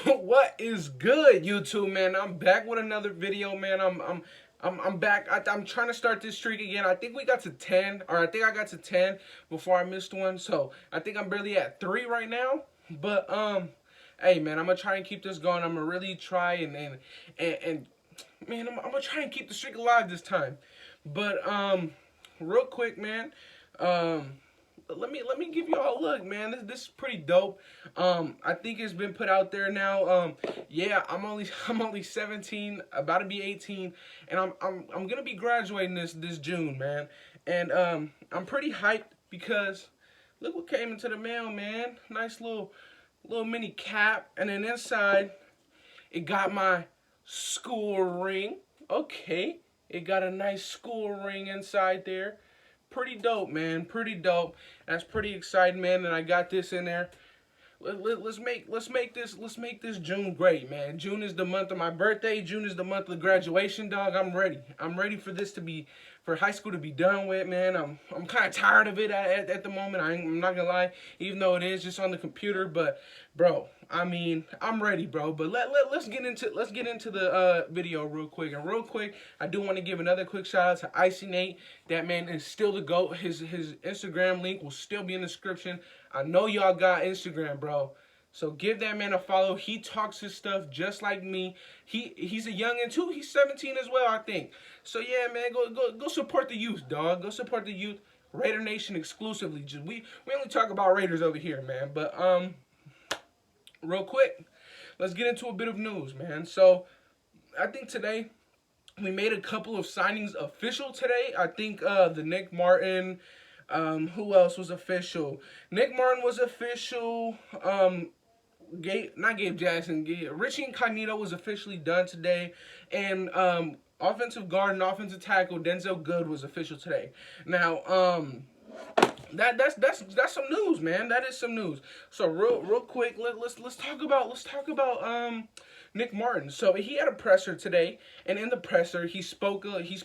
What is good, YouTube, man? I'm back with another video, man. I'm back. I'm trying to start this streak again. I think we got to 10, or I think I got to 10 before I missed one. So I think I'm barely at 3 right now. But hey, man, I'm gonna try and keep this going. I'm gonna really try and man, I'm gonna try and keep the streak alive this time. But real quick, man. Um, let me give you all a look, man. This is pretty dope. I think it's been put out there now. Yeah, I'm only 17, about to be 18, and I'm gonna be graduating this June, man. And I'm pretty hyped because look what came into the mail, man. Nice little mini cap, and then inside it got my school ring. Okay, it got a nice school ring inside there. Pretty dope, man. Pretty dope. That's pretty exciting, man. And I got this in there. Let's make this June great, man. June is the month of my birthday. June is the month of graduation, dog. I'm ready. I'm ready for this to be, for high school to be done with, man. I'm kind of tired of it at the moment. I'm not gonna lie, even though it is just on the computer. But bro, I mean, I'm ready, bro. But let's get into the video real quick. And real quick, I do want to give another quick shout out to Icy Nate. That man is still the GOAT. His Instagram link will still be in the description. I know y'all got Instagram, bro. So give that man a follow. He talks his stuff just like me. He's a youngin' too. He's 17 as well, I think. So yeah, man, go support the youth, dog. Go support the youth. Raider Nation exclusively. Just we only talk about Raiders over here, man. But real quick, let's get into a bit of news, man. So I think today we made a couple of signings official today. I think the Nick Martin. Who else was official? Nick Martin was official. Not Gabe Jackson. Richie Incognito was officially done today, and offensive guard and offensive tackle Denzel Good was official today. Now, that's some news, man. That is some news. So real quick, let's talk about Nick Martin. So he had a presser today, and in the presser he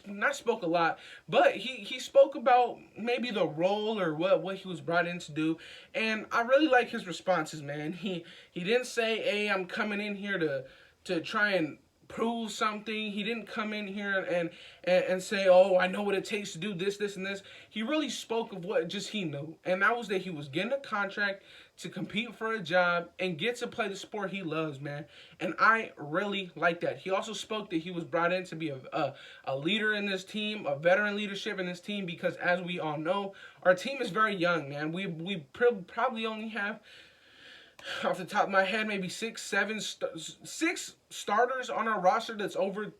not spoke a lot, but he spoke about maybe the role or what he was brought in to do, and I really like his responses, man. He didn't say, "Hey, I'm coming in here to try and prove something." He didn't come in here and say, "Oh, I know what it takes to do this and this." He really spoke of what just he knew, and that was that he was getting a contract to compete for a job and get to play the sport he loves, man. And I really like that. He also spoke that he was brought in to be a leader in this team, a veteran leadership in this team, because as we all know, our team is very young, man. We probably only have, off the top of my head, maybe six starters on our roster that's over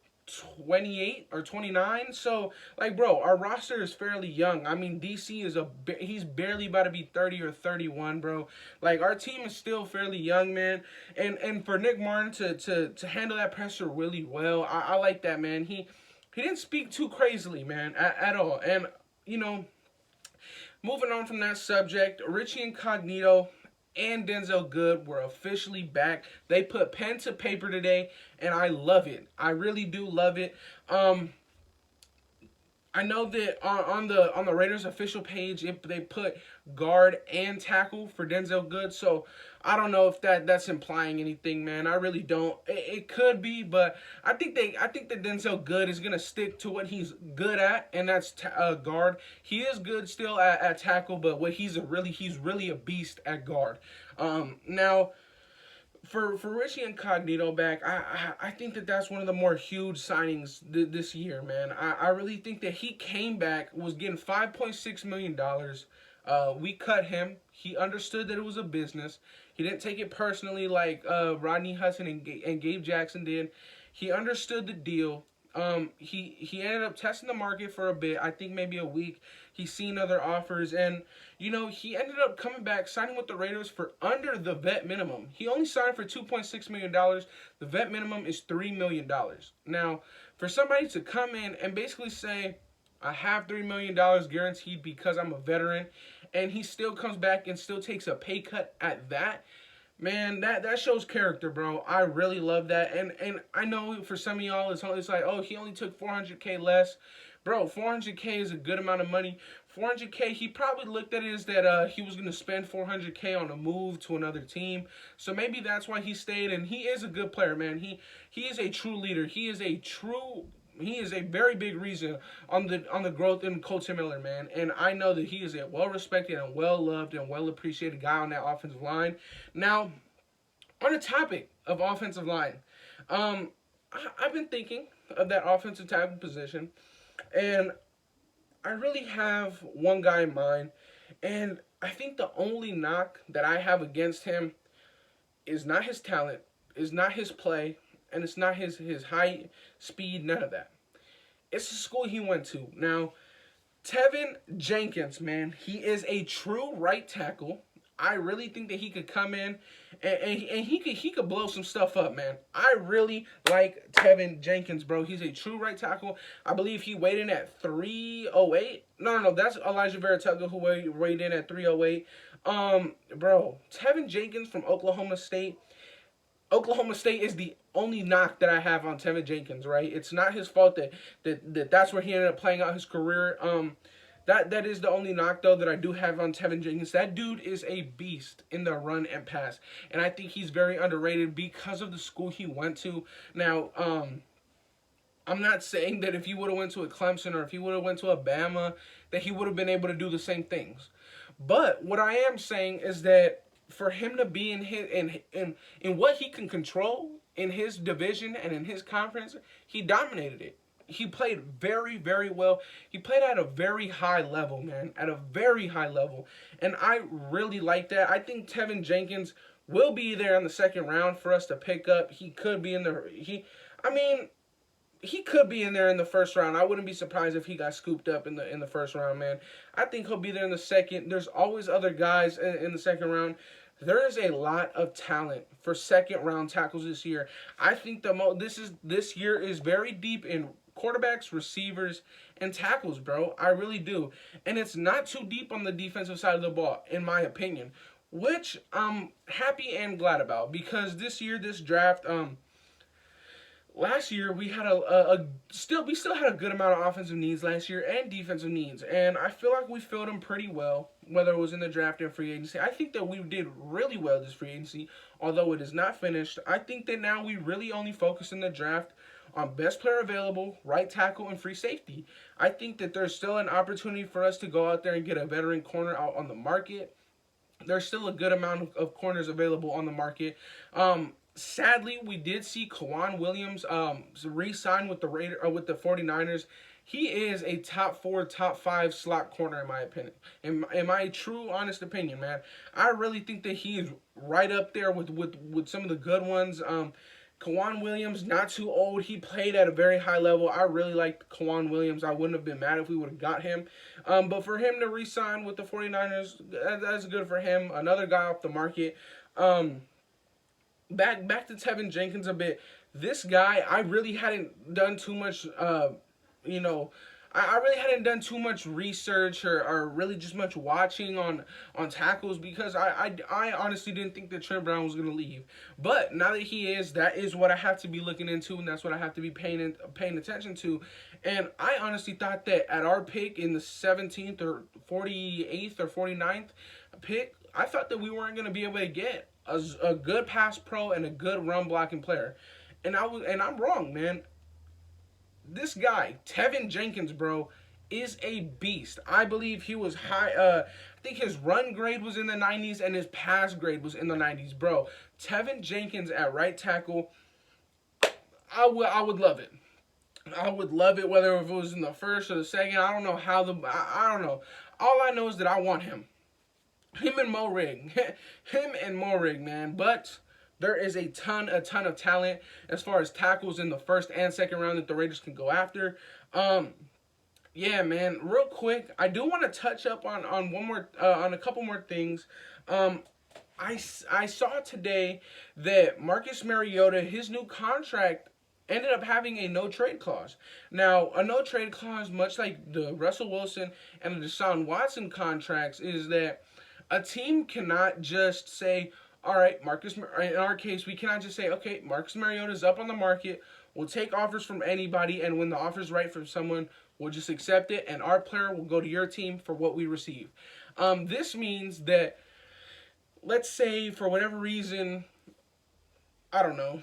28 or 29. So, like, bro, our roster is fairly young. I mean, DC is he's barely about to be 30 or 31, bro. Like, our team is still fairly young, man. And for Nick Martin to handle that pressure really well, I like that, man. He didn't speak too crazily, man, at all. And moving on from that subject, Richie Incognito and Denzel Good were officially back. They put pen to paper today, and I love it. I really do love it. I know that on the Raiders official page, they put guard and tackle for Denzel Good. So I don't know if that's implying anything, man. I really don't. It could be, but I think that Denzel Good is gonna stick to what he's good at, and that's guard. He is good still at tackle, but what he's really a beast at guard. Now, for Richie Incognito back, I think that's one of the more huge signings this year, man. I really think that he came back, was getting $5.6 million. We cut him. He understood that it was a business. He didn't take it personally like Rodney Hudson and Gabe Jackson did. He understood the deal. He ended up testing the market for a bit. I think maybe a week. He's seen other offers, and he ended up coming back, signing with the Raiders for under the vet minimum. He only signed for $2.6 million. The vet minimum is $3 million. Now, for somebody to come in and basically say, "I have $3 million guaranteed because I'm a veteran," and he still comes back and still takes a pay cut at that, Man, that shows character, bro. I really love that, and I know for some of y'all, it's like, oh, he only took 400K less, bro. 400K is a good amount of money. 400K, he probably looked at it as that he was gonna spend 400K on a move to another team, so maybe that's why he stayed. And he is a good player, man. He is a true leader. He is a very big reason on the growth in Colton Miller, man. And I know that he is a well respected and well loved and well appreciated guy on that offensive line. Now, on the topic of offensive line, I've been thinking of that offensive tackle position, and I really have one guy in mind, and I think the only knock that I have against him is not his talent, is not his play, and it's not his height, speed, none of that. It's the school he went to. Now, Tevin Jenkins, man, he is a true right tackle. I really think that he could come in and he could blow some stuff up, man. I really like Tevin Jenkins, bro. He's a true right tackle. I believe he weighed in at 308. No, that's Elijah Veratuga who weighed in at 308. Bro, Tevin Jenkins from Oklahoma State. Oklahoma State is the only knock that I have on Tevin Jenkins, right? It's not his fault that's where he ended up playing out his career. That is the only knock, though, that I do have on Tevin Jenkins. That dude is a beast in the run and pass, and I think he's very underrated because of the school he went to. Now, I'm not saying that if he would have went to a Clemson or if he would have went to a Bama, that he would have been able to do the same things. But what I am saying is that for him to be in what he can control in his division and in his conference, he dominated it. He played very, very well. He played at a very high level, man, at a very high level. And I really like that. I think Tevin Jenkins will be there in the second round for us to pick up. He could be in he could be in there in the first round. I wouldn't be surprised if he got scooped up in the first round, man. I think he'll be there in the second. There's always other guys in the second round. There is a lot of talent for second round tackles this year. I think this year is very deep in quarterbacks, receivers, and tackles, bro. I really do. And it's not too deep on the defensive side of the ball, in my opinion, which I'm happy and glad about, because this year, this draft, last year we had we still had a good amount of offensive needs last year and defensive needs, and I feel like we filled them pretty well, whether it was in the draft and free agency. I think that we did really well this free agency, although it is not finished. I think that now we really only focus in the draft on best player available, right tackle, and free safety. I think that there's still an opportunity for us to go out there and get a veteran corner out on the market. There's still a good amount of corners available on the market. Sadly, we did see Kwan Williams re-sign with the 49ers. He is a top 4, top 5 slot corner in my opinion. In my true, honest opinion, man. I really think that he is right up there with some of the good ones. Kwan Williams, not too old. He played at a very high level. I really liked Kwan Williams. I wouldn't have been mad if we would have got him. But for him to re-sign with the 49ers, that's good for him. Another guy off the market. Back to Tevin Jenkins a bit. This guy, I really hadn't done too much, I really hadn't done too much research or really just much watching on tackles, because I honestly didn't think that Trent Brown was going to leave. But now that he is, that is what I have to be looking into, and that's what I have to be paying attention to. And I honestly thought that at our pick in the 17th or 48th or 49th pick, I thought that we weren't going to be able to get a good pass pro and a good run blocking player. And I'm wrong, man. This guy, Tevin Jenkins, bro, is a beast. I believe he was high. I think his run grade was in the 90s and his pass grade was in the 90s, bro. Tevin Jenkins at right tackle, I would love it. I would love it, whether if it was in the first or the second. I don't know how I don't know. All I know is that I want him. Him and Morig. Him and Morig, man. But there is a ton of talent as far as tackles in the first and second round that the Raiders can go after. Yeah, man. Real quick, I do want to touch up on a couple more things. I saw today that Marcus Mariota, his new contract, ended up having a no-trade clause. Now, a no-trade clause, much like the Russell Wilson and the Deshaun Watson contracts, is that a team cannot just say, all right, in our case, we cannot just say, okay, Marcus Mariota is up on the market. We'll take offers from anybody, and when the offer's right from someone, we'll just accept it, and our player will go to your team for what we receive. This means that, let's say, for whatever reason, I don't know,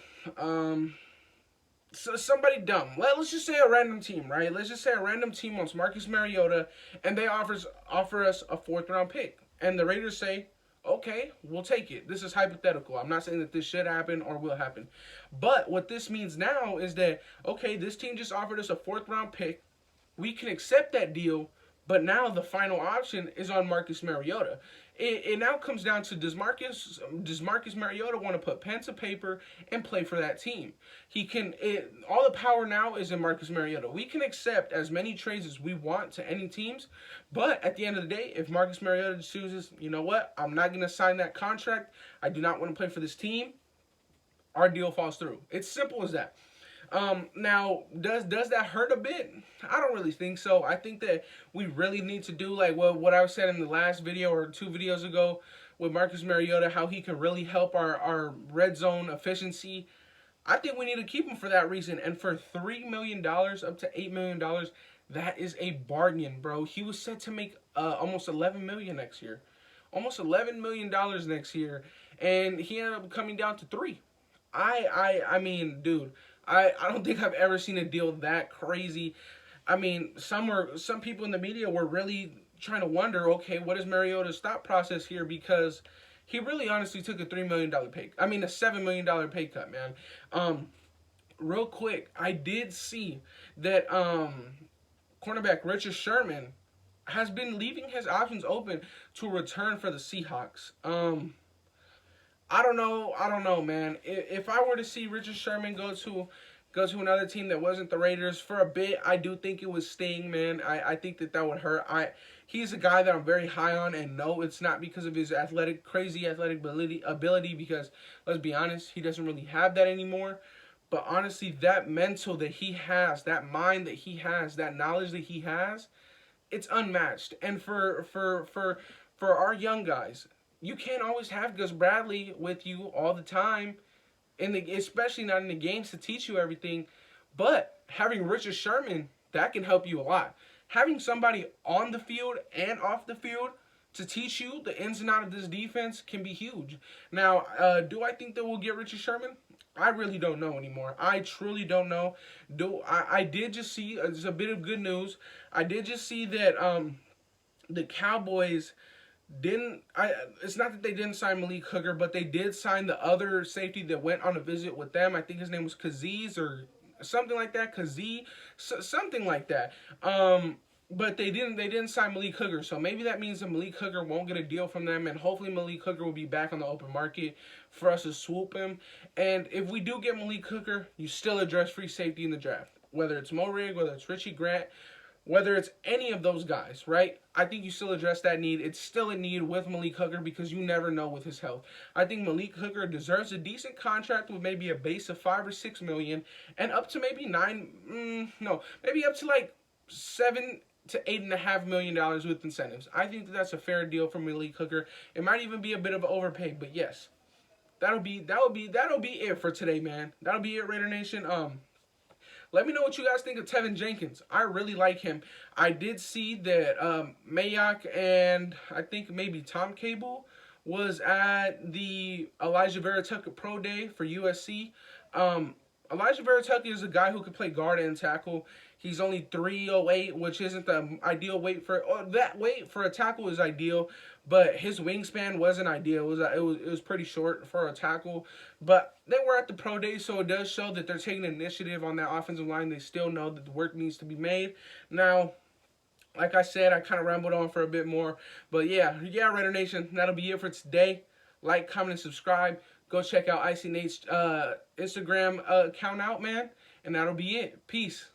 so somebody dumb. Let's just say a random team, right? Let's just say a random team wants Marcus Mariota, and they offer us a 4th-round pick, and the Raiders say, okay, we'll take it. This is hypothetical. I'm not saying that this should happen or will happen. But what this means now is that, okay, this team just offered us a 4th-round pick. We can accept that deal, but now the final option is on Marcus Mariota. It now comes down to, does Marcus Mariota want to put pen to paper and play for that team? All the power now is in Marcus Mariota. We can accept as many trades as we want to any teams, but at the end of the day, if Marcus Mariota chooses, you know what, I'm not going to sign that contract, I do not want to play for this team, our deal falls through. It's simple as that. Now, does that hurt a bit? I don't really think so. I think that we really need to do like what I said in the last video or 2 videos ago with Marcus Mariota, how he can really help our red zone efficiency. I think we need to keep him for that reason. And for $3 million, up to $8 million, that is a bargain, bro. He was set to make almost $11 million next year. Almost $11 million next year. And he ended up coming down to 3. I mean, dude, I don't think I've ever seen a deal that crazy. I mean, some people in the media were really trying to wonder, okay, what is Mariota's thought process here? Because he really honestly took a $3 million pay. I mean, a $7 million pay cut, man. Real quick, I did see that cornerback Richard Sherman has been leaving his options open to return for the Seahawks. I don't know, man. If I were to see Richard Sherman go to another team that wasn't the Raiders for a bit, I do think it would sting, man. I think that would hurt. He's a guy that I'm very high on, and no, it's not because of his crazy athletic ability, because let's be honest, he doesn't really have that anymore. But honestly, that mental that he has, that mind that he has, that knowledge that he has, it's unmatched. And for our young guys, you can't always have Gus Bradley with you all the time, especially not in the games to teach you everything. But having Richard Sherman, that can help you a lot. Having somebody on the field and off the field to teach you the ins and outs of this defense can be huge. Now, do I think that we'll get Richard Sherman? I really don't know anymore. I truly don't know. I did just see, there's a bit of good news. I did just see that the Cowboys it's not that they didn't sign Malik Hooker, but they did sign the other safety that went on a visit with them. I think his name was Kaziz or something like that. Something like that. But they didn't sign Malik Hooker, so maybe that means that Malik Hooker won't get a deal from them, and hopefully Malik Hooker will be back on the open market for us to swoop him. And if we do get Malik Hooker, you still address free safety in the draft. Whether it's Mo Rigg, whether it's Richie Grant, whether it's any of those guys, right? I think you still address that need. It's still a need with Malik Hooker because you never know with his health. I think Malik Hooker deserves a decent contract with maybe a base of $5 or $6 million and up to maybe maybe up to like $7 to $8.5 million with incentives. I think that's a fair deal for Malik Hooker. It might even be a bit of an overpay, but yes, that'll be it for today, man. That'll be it, Raider Nation. Let me know what you guys think of Tevin Jenkins. I really like him. I did see that Mayock and I think maybe Tom Cable was at the Elijah Vera Tucker Pro Day for USC. Elijah Vera Tucker is a guy who can play guard and tackle. He's only 308, which isn't the ideal weight for that weight for a tackle is ideal, but his wingspan wasn't ideal. It was pretty short for a tackle. But they were at the pro day, so it does show that they're taking initiative on that offensive line. They still know that the work needs to be made. Now, like I said, I kind of rambled on for a bit more, but yeah, Raider Nation, that'll be it for today. Like, comment, and subscribe. Go check out Icy Nate's Instagram account out, man, and that'll be it. Peace.